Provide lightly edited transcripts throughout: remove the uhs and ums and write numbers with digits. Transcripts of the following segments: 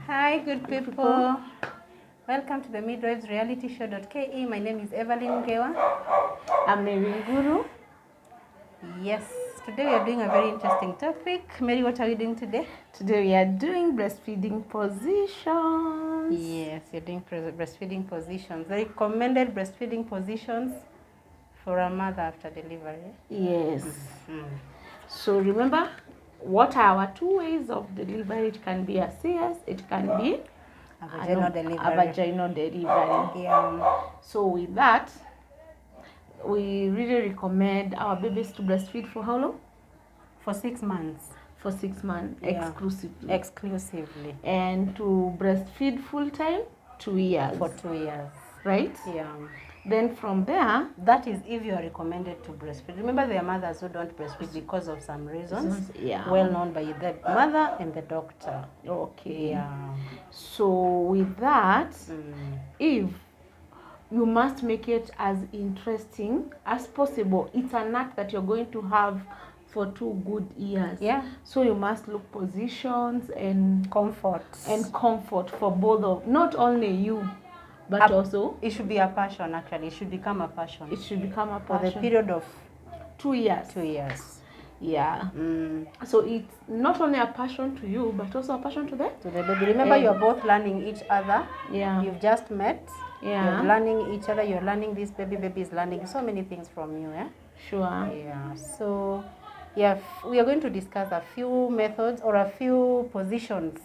Hi, good people. Welcome to the Midwives reality show.ke. My name is Evelyn Gewa. I'm Mary Guru. Yes, today we are doing a very interesting topic. Mary, what are we doing today? Today we are doing breastfeeding positions. Yes, you're doing breastfeeding positions. The recommended breastfeeding positions for a mother after delivery. Yes. So remember, what are our two ways of delivery? It can be a CS, it can be A vaginal delivery. A vaginal delivery. Yeah. So with that, we really recommend our babies to breastfeed for how long? For 6 months. For 6 months, Yeah. exclusively. Exclusively. And to breastfeed full time, 2 years. For 2 years. Right? Yeah. Then from there, that is if you are recommended to breastfeed. Remember, there are mothers who don't breastfeed because of some reasons, well known by the mother and the doctor. Okay. Yeah. So with that, if you must make it as interesting as possible. It's a nut that you're going to have for 2 good years. Yeah. So you must look positions and comfort for both of, not only you, but also it should be a passion. Actually, it should become a passion. It should become a passion for the period of 2 years. 2 years. Yeah. So it's not only a passion to you, but also a passion to the baby. Remember, you're both learning each other. Yeah. You've just met. Yeah. You're learning each other. You're learning this baby. Baby is learning so many things from you. Yeah. Sure. Yeah. So, yeah, we are going to discuss a few methods or a few positions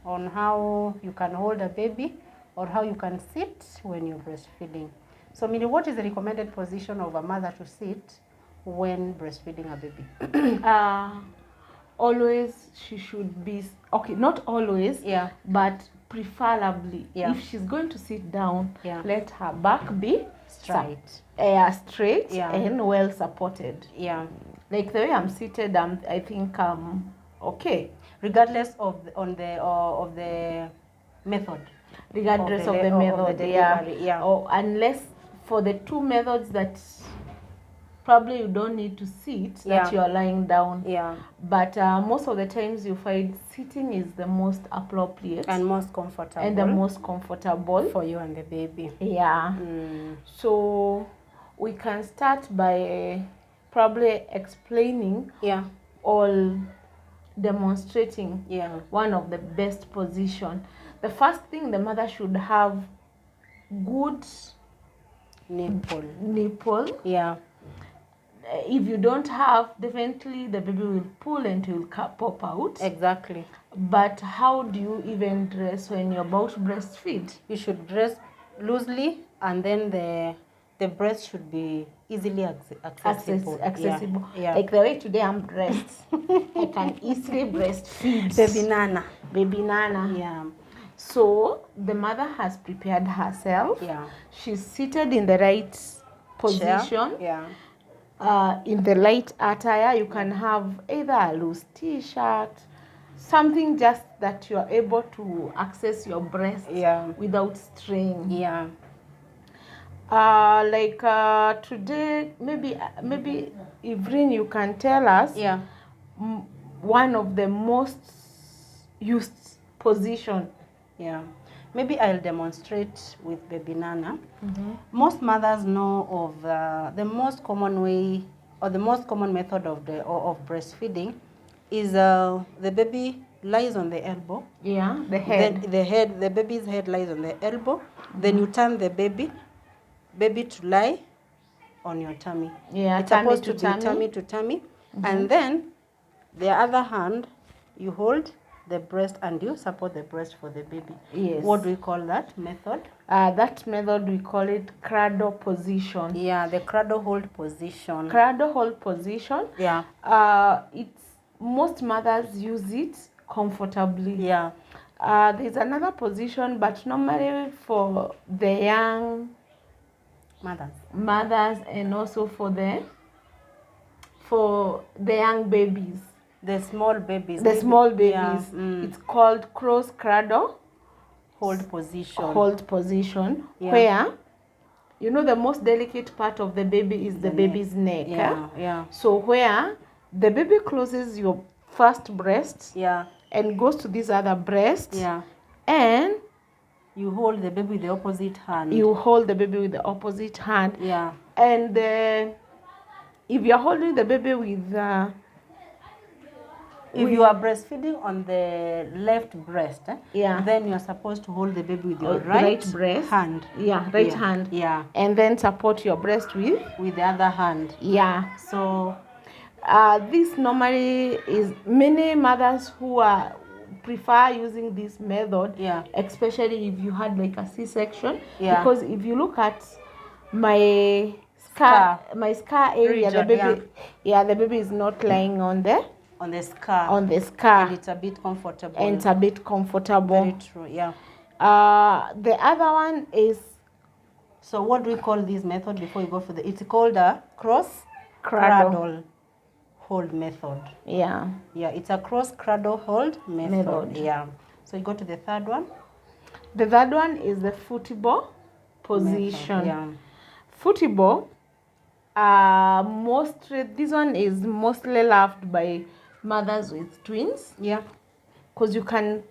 on how you can hold a baby or how you can sit when you're breastfeeding. So, Miri, what is the recommended position of a mother to sit when breastfeeding a baby? Always she should be, okay, not always, but preferably, if she's going to sit down, let her back be straight and well supported. Yeah. Like the way I'm seated, I think okay. Regardless of the method. Regardless of the method, or unless for the 2 methods that probably you don't need to sit, that you are lying down. Yeah. But most of the times you find sitting is the most appropriate and most comfortable. And the most comfortable for you and the baby. Yeah. So we can start by probably explaining or demonstrating one of the best position. The first thing, the mother should have good nipple. Yeah. If you don't have, definitely the baby will pull and it will pop out. Exactly. But how do you even dress when you're about to breastfeed? You should dress loosely, and then the breast should be easily accessible. Yeah. Like the way today I'm dressed, I can easily breastfeed. Baby Nana. Yeah. So the mother has prepared herself. Yeah. She's seated in the right position. Yeah. In the light attire, you can have either a loose t-shirt, something just that you are able to access your breast without strain. Yeah. Today, maybe Evelyn, you can tell us one of the most used position. Yeah. Maybe I'll demonstrate with baby Nana. Most mothers know of the most common way or the most common method of breastfeeding is the baby lies on the elbow. Yeah, the head. The baby's head lies on the elbow. Then you turn the baby to lie on your tummy. Yeah, it's supposed to be tummy to tummy. And then the other hand you hold the breast and you support the breast for the baby. Yes. What do we call that method? That method, we call it cradle position. Yeah, the cradle hold position. Cradle hold position. Yeah. It's most mothers use it comfortably. Yeah. There's another position, but normally for the young mothers and also for the young babies. The small babies. Yeah. It's called cross cradle hold position. Where you know the most delicate part of the baby is the baby's neck. Yeah. So where the baby closes your first breast and goes to this other breast. and you hold the baby with the opposite hand. You hold the baby with the opposite hand. Yeah. And if you're holding the baby with if you are breastfeeding on the left breast, yeah, then you're supposed to hold the baby with your right breast hand. Yeah, right hand. Yeah. And then support your breast with the other hand. Yeah. So this normally is many mothers who are prefer using this method, especially if you had like a C-section, because if you look at my scar area, region, the baby is not lying on the scar, and it's a bit comfortable. Very true. Yeah. The other one is, so what do we call this method before you go for it's called a cross cradle hold method. Yeah, it's a cross cradle hold method. Yeah. So you go to the third one. The third one is the football position. Yeah. Football, this one is mostly loved by mothers with twins. Yeah. Because you can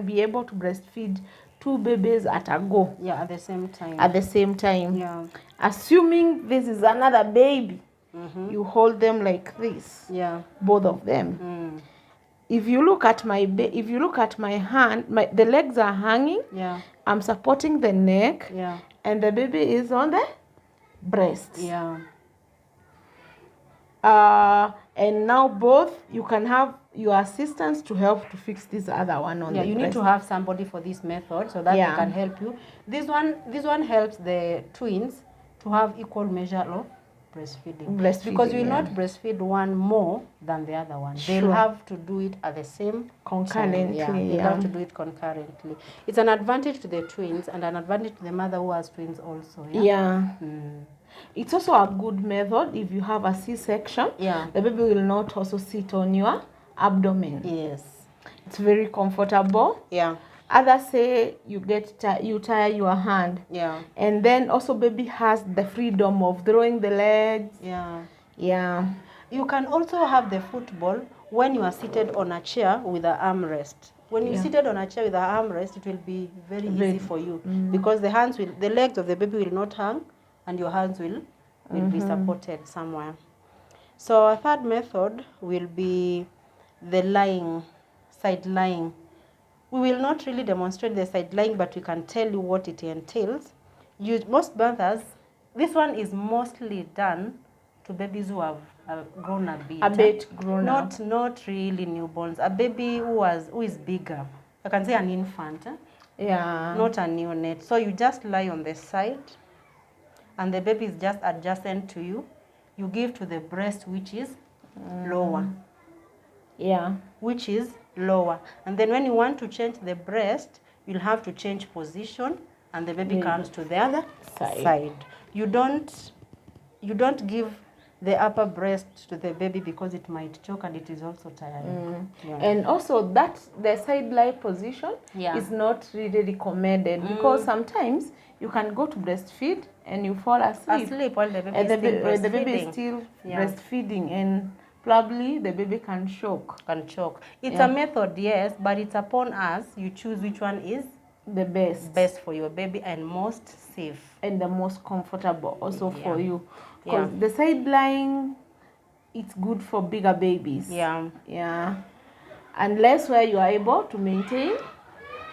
be able to breastfeed 2 babies at a go. Yeah, at the same time. Yeah. Assuming this is another baby, you hold them like this. Yeah. Both of them. If you look at my hand, the legs are hanging. Yeah. I'm supporting the neck. Yeah. And the baby is on the breast. Yeah. And now both you can have your assistants to help to fix this other one on the breast. You need to have somebody for this method so that they can help you. This one helps the twins to have equal measure of breastfeeding because you will not breastfeed one more than the other one. Sure. They'll have to do it at the same concurrently. They'll have to do it concurrently. It's an advantage to the twins and an advantage to the mother who has twins also. It's also a good method if you have a C-section. The baby will not also sit on your abdomen. Yes. It's very comfortable. Others say you tie your hand. And then also baby has the freedom of throwing the legs. You can also have the football when you are seated on a chair with an armrest. When you're seated on a chair with an armrest, it will be very easy for you because the legs of the baby will not hang and your hands will be supported somewhere. So our third method will be the side lying. We will not really demonstrate the side lying, but we can tell you what it entails. Most mothers, this one is mostly done to babies who have grown a bit. Not really newborns. A baby who is bigger. I can say an infant. Not a neonate. So you just lie on the side, and the baby is just adjacent to you. You give to the breast, which is lower. Which is lower. And then when you want to change the breast, you'll have to change position and the baby comes to the other side. You don't give the upper breast to the baby because it might choke and it is also tiring. And also the side lie position is not really recommended because sometimes you can go to breastfeed and you fall asleep while the baby is still breastfeeding and probably the baby can choke. It's a method, yes, but it's upon us. You choose which one is the best for your baby and most safe. And the most comfortable also for you. Because the side lying, it's good for bigger babies. Unless where you are able to maintain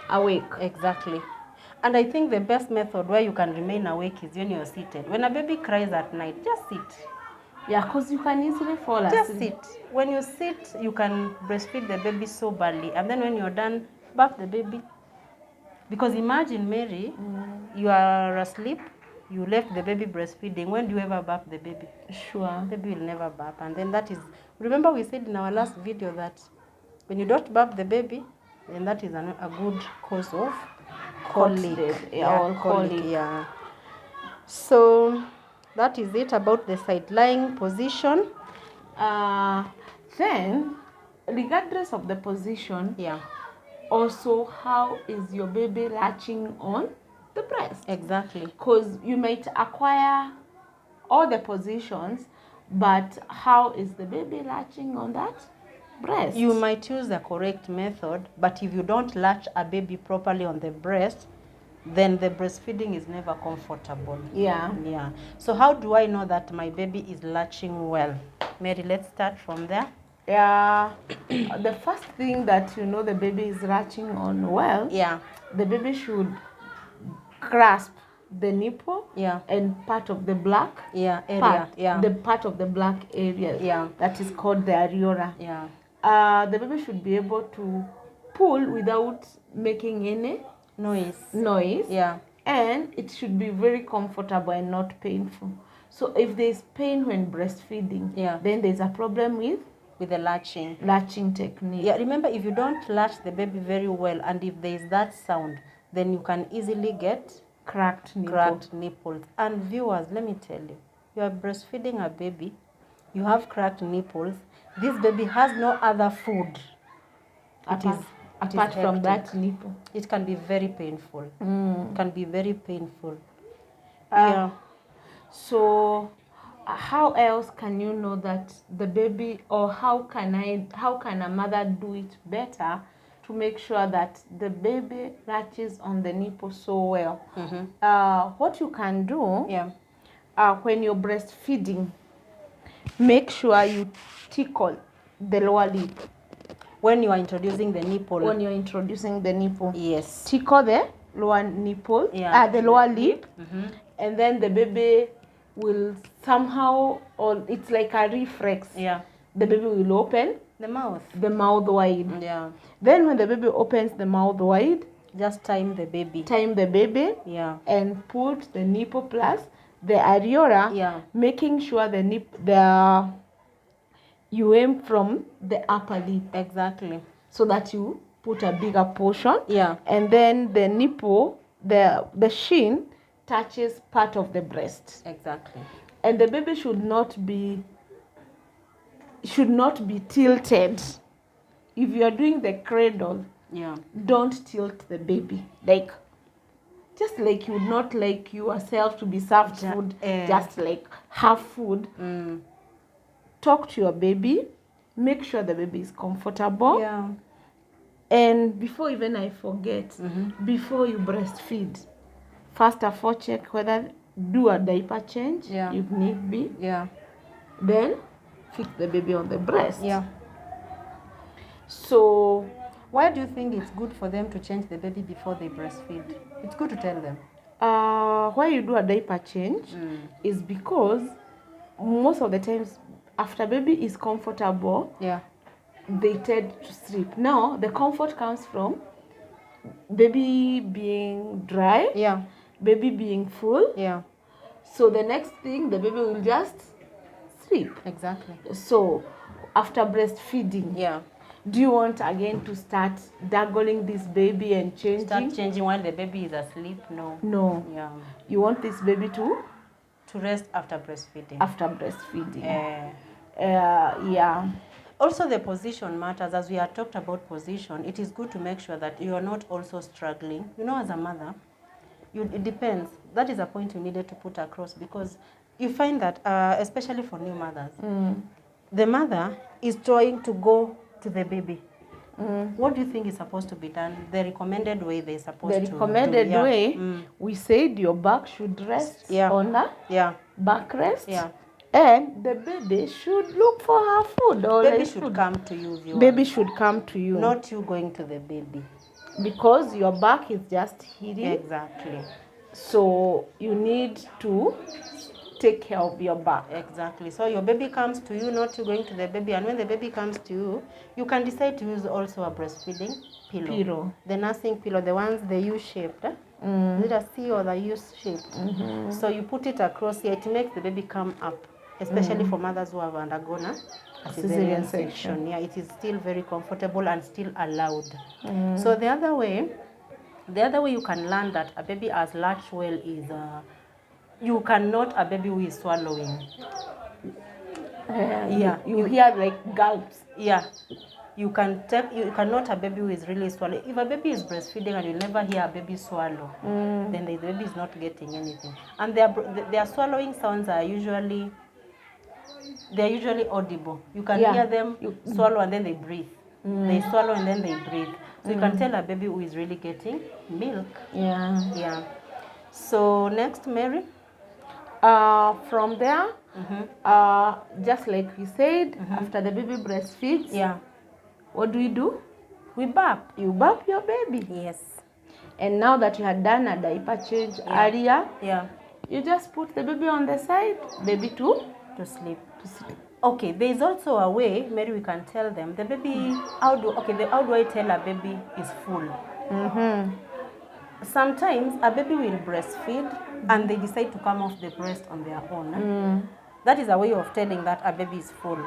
awake. Exactly. And I think the best method where you can remain awake is when you're seated. When a baby cries at night, just sit. Because you can easily fall asleep. Just sit. When you sit, you can breastfeed the baby soberly. And then when you're done, bath the baby. Because imagine, Mary, you are asleep, you left the baby breastfeeding. When do you ever bath the baby? Sure. The baby will never bath. And then that is, remember we said in our last video that when you don't bath the baby, then that is a good cause of colic. Colic. So that is it about the side lying position. Then, regardless of the position, also how is your baby latching on the breast? Exactly. Because you might acquire all the positions, but how is the baby latching on that breast. You might use the correct method, but if you don't latch a baby properly on the breast, then the breastfeeding is never comfortable. Yeah. Yeah. So how do I know that my baby is latching well? Mary, let's start from there. Yeah. The first thing that you know the baby is latching on well, yeah, the baby should grasp the nipple, yeah, and part of the black, yeah, area, part, yeah, the part of the black area, yeah, that is called the areola. Yeah. The baby should be able to pull without making any noise. Yeah. And it should be very comfortable and not painful. So if there's pain when breastfeeding, yeah, then there's a problem with the latching technique. Yeah, remember, if you don't latch the baby very well, and if there is that sound, then you can easily get cracked nipples. And viewers, let me tell you, you are breastfeeding a baby, you have cracked nipples, this baby has no other food. Apart from that nipple. It can be very painful. It can be very painful. Yeah. So how else can you know that the baby, or how can a mother do it better to make sure that the baby latches on the nipple so well? What you can do, when you're breastfeeding, make sure you tickle the lower lip. When you are introducing the nipple. Yes. Tickle the lower nipple, the lower lip, and then the baby will somehow, or it's like a reflex. Yeah. The baby will open the mouth wide. Yeah. Then when the baby opens the mouth wide, just time the baby. Yeah. And put the nipple plus the areola. Yeah. Making sure you aim from the upper lip. Exactly. So that you put a bigger portion. Yeah. And then the nipple, the shin touches part of the breast. Exactly. And the baby should not be tilted. If you are doing the cradle, don't tilt the baby. Just like you would not like yourself to be served food, just like have food. Talk to your baby. Make sure the baby is comfortable. Yeah. And before even I forget, before you breastfeed, first of all, check whether do a diaper change if need be. Yeah. Then fix the baby on the breast. Yeah. So why do you think it's good for them to change the baby before they breastfeed? It's good to tell them. Why you do a diaper change is because most of the times after baby is comfortable, they tend to sleep. Now the comfort comes from baby being dry, baby being full. So the next thing, the baby will just sleep. Exactly. So after breastfeeding, do you want again to start juggling this baby and changing? Start changing while the baby is asleep? No. No. Yeah. You want this baby to rest after breastfeeding. Yeah. Also, the position matters. As we have talked about position, it is good to make sure that you are not also struggling. You know, as a mother, it depends. That is a point you needed to put across, because you find that, especially for new mothers, the mother is trying to go to the baby. What do you think is supposed to be done? The recommended way they're supposed to do. The recommended way, we said your back should rest on the backrest. And the baby should look for her food. Baby should come to you. Viewers. Baby should come to you. Not you going to the baby. Because your back is just healing. Exactly. So you need to take care of your back. Exactly. So your baby comes to you, not you going to the baby. And when the baby comes to you, you can decide to use also a breastfeeding pillow. The nursing pillow, the ones the U-shaped. Is it a C or the U-shaped? So you put it across here. It makes the baby come up. Especially for mothers who have undergone a cesarean section. Yeah, it is still very comfortable and still allowed. So the other way you can learn that a baby has latched well is you cannot a baby who is swallowing. You hear like gulps. You cannot a baby who is really swallowing. If a baby is breastfeeding and you never hear a baby swallow, then the baby is not getting anything. And their swallowing sounds are usually they're usually audible. You can hear them swallow and then they breathe. They swallow and then they breathe. So you can tell a baby who is really getting milk. Yeah. So next, Mary. From there, just like we said, after the baby breastfeeds, what do? We burp. You burp your baby. Yes. And now that you had done a diaper change earlier, you just put the baby on the side, baby to sleep. Okay, there is also a way, Mary, we can tell them the baby. How do I tell a baby is full? Sometimes a baby will breastfeed and they decide to come off the breast on their own. That is a way of telling that a baby is full.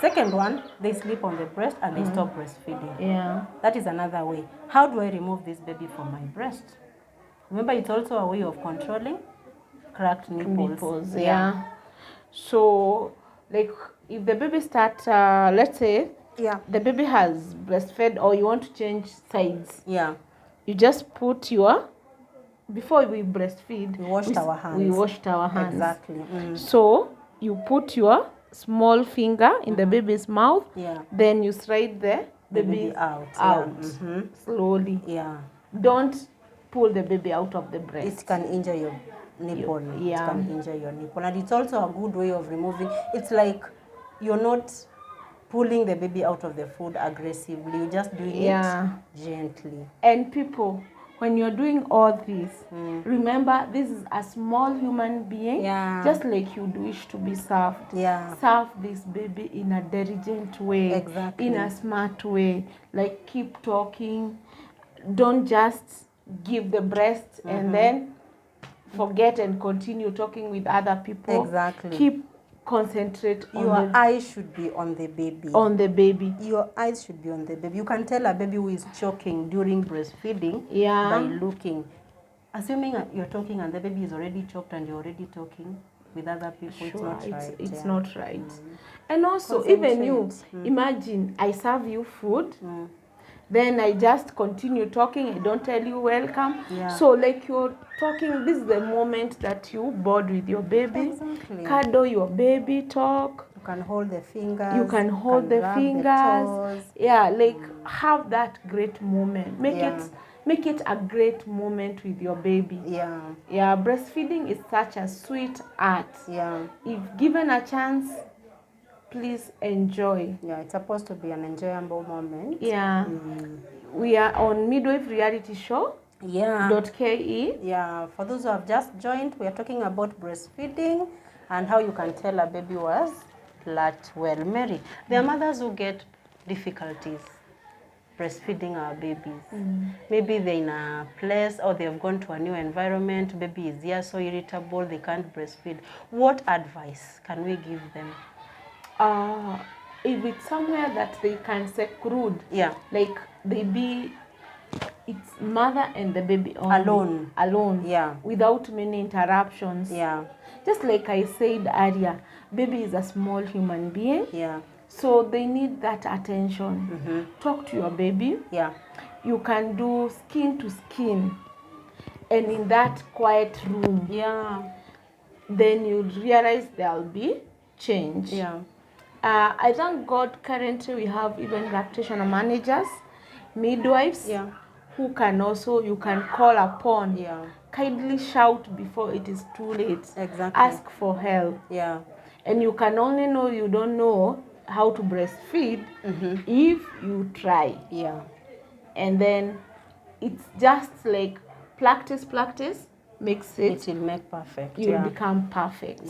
Second one, they sleep on the breast and they stop breastfeeding. That is another way. How do I remove this baby from my breast? Remember, it's also a way of controlling cracked nipples. So, like, if the baby starts, let's say, the baby has breastfed or you want to change sides. You just put your, before we breastfeed, we washed our hands. Exactly. So, you put your small finger in the baby's mouth. Then you slide the baby out slowly. Don't pull the baby out of the breast. It can injure your nipple. It can injure your nipple. And it's also a good way of removing. It's like you're not pulling the baby out of the food aggressively. You're just doing it gently. And people, when you're doing all this, remember this is a small human being, just like you'd wish to be served. Serve this baby in a diligent way, in a smart way. Like, keep talking. Don't just give the breast and then forget and continue talking with other people. Keep concentrate on your eyes should be on the baby. Your eyes should be on the baby. You can tell a baby who is choking during breastfeeding by looking. Assuming you're talking and the baby is already choked and you're already talking with other people, it's not right. It's not right. And also, even you, imagine I serve you food, then I just continue talking, I don't tell you welcome. So like you're talking, this is the moment that you bond with your baby. Cuddle your baby, talk. You can hold the fingers. You can hold the fingers. Like have that great moment. Make it a great moment with your baby. Breastfeeding is such a sweet art. If given a chance, please enjoy. It's supposed to be an enjoyable moment. We are on Midwife reality show. .ke. For those who have just joined, we are talking about breastfeeding and how you can tell a baby was latched well. Mary, there are mothers who get difficulties breastfeeding our babies. Maybe they're in a place or they've gone to a new environment. Baby is here, so irritable, they can't breastfeed. What advice can we give them? If it's somewhere that they can seclude, like they be, it's mother and the baby only. Alone, without many interruptions. Just like I said earlier, baby is a small human being. So they need that attention. Talk to your baby. You can do skin to skin, and in that quiet room, then you realize there'll be change. I thank God currently we have even lactation managers, midwives, who can also, you can call upon. Kindly shout before it is too late. Ask for help. And you can only know you don't know how to breastfeed if you try. And then it's just like practice makes it. It will make perfect. You'll become perfect.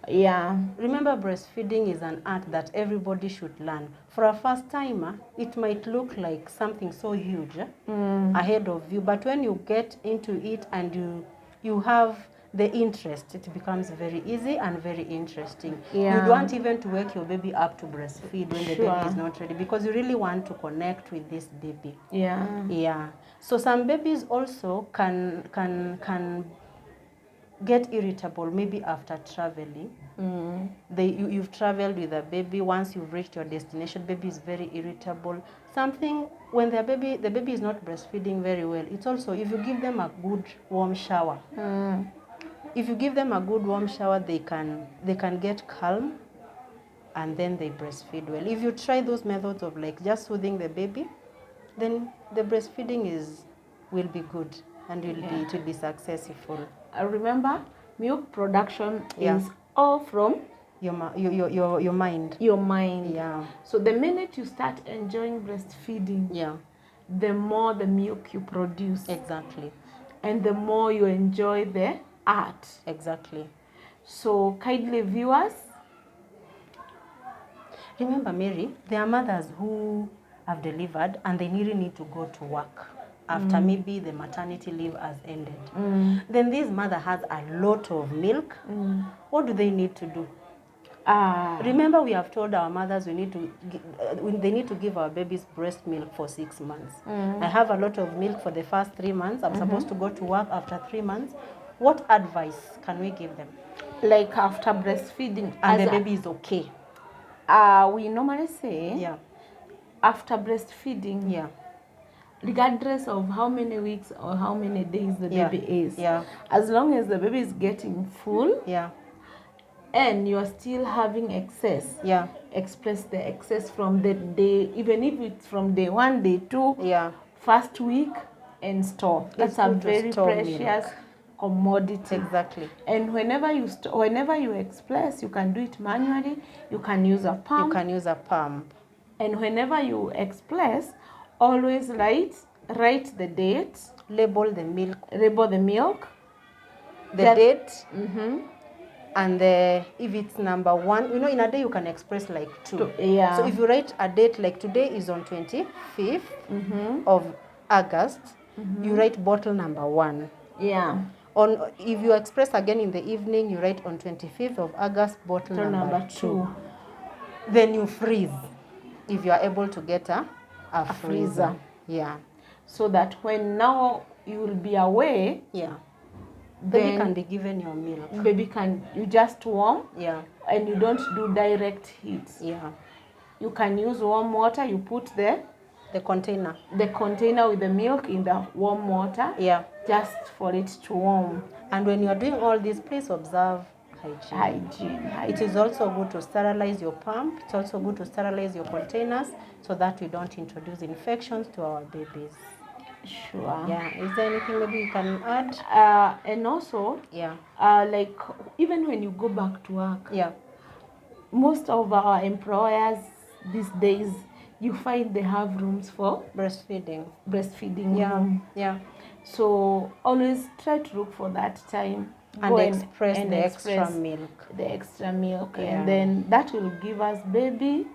Remember, breastfeeding is an art that everybody should learn. For a first timer, it might look like something so huge ahead of you, but when you get into it and you have the interest, it becomes very easy and very interesting. You don't want even to wake your baby up to breastfeed when the baby is not ready, because you really want to connect with this baby. So some babies also can get irritable maybe after traveling. You've traveled with a baby. Once you've reached your destination, baby is very irritable. Something when the baby is not breastfeeding very well, it's also if you give them a good warm shower. If you give them a good warm shower, they can get calm and then they breastfeed well. If you try those methods of like just soothing the baby, then the breastfeeding will be good and it will be successful. Remember, milk production is all from your mind. Your mind. Yeah. So the minute you start enjoying breastfeeding, the more the milk you produce. Exactly. And the more you enjoy the art. Exactly. So kindly viewers, remember, Mary, there are mothers who have delivered and they really need to go to work after maybe the maternity leave has ended. Then this mother has a lot of milk. What do they need to do? Remember, we have told our mothers they need to give our babies breast milk for 6 months. I have a lot of milk for the first 3 months. I'm supposed to go to work after 3 months. What advice can we give them? Like after breastfeeding, and the baby is okay. We normally say, after breastfeeding, regardless of how many weeks or how many days the baby is, as long as the baby is getting full, and you are still having excess, express the excess from the day, even if it's from day 1, day 2, first week, and store. That's a very precious commodity. Exactly. And whenever you express, you can do it manually. You can use a pump. And whenever you express, always write the date, label the milk, the date, and if it's number 1, you know, in a day you can express like 2. So if you write a date, like today is on 25th of August, you write bottle number 1. If you express again in the evening, you write on 25th of August, bottle number 2. Then you freeze, if you are able to get a freezer. So that when now you will be away, baby can be given your milk. You just warm, and you don't do direct heat. You can use warm water. You put the container with the milk in the warm water, just for it to warm. And when you are doing all this, please observe hygiene. It is also good to sterilize your pump. It's also good to sterilize your containers so that we don't introduce infections to our babies. Sure. Is there anything maybe you can add? And also, like even when you go back to work, most of our employers these days, you find they have rooms for breastfeeding room. So always try to look for that time and express the extra milk. And then that will give us baby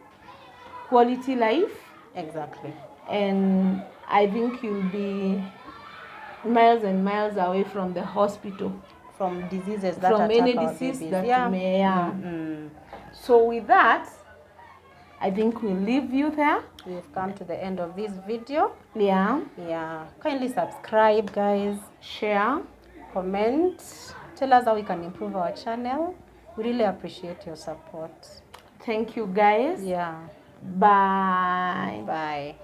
quality life. Exactly. And I think you'll be miles and miles away from the hospital, from diseases that from any disease that you may. So with that, I think we'll leave you there. We've come to the end of this video. Kindly subscribe, guys. Share, comment, tell us how we can improve our channel. We really appreciate your support. Thank you, guys. Bye. Bye.